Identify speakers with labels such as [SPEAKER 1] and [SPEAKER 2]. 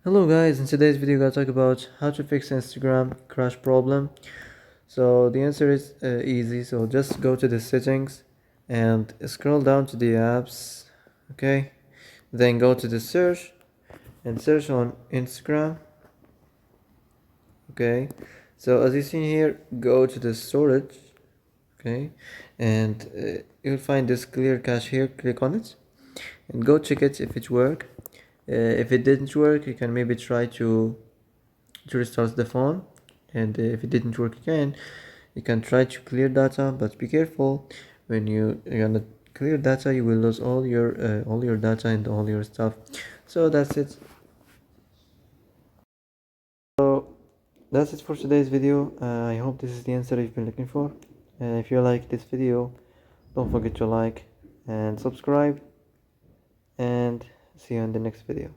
[SPEAKER 1] Hello guys, in today's video I'm gonna talk about how to fix Instagram crash problem. So the answer is easy. So just go to the settings and scroll down to the apps, okay? Then go to the search and search on Instagram, okay? So as you see here, go to the storage, okay? And you'll find this clear cache here, click on it and go check it if it works. If it didn't work, you can maybe try to restart the phone, and if it didn't work again, you can try to clear data, but be careful. When you're gonna clear data, you will lose all your data and all your stuff. So that's it. So that's it for today's video. I hope this is the answer you've been looking for. If you like this video, don't forget to like and subscribe, and see you in the next video.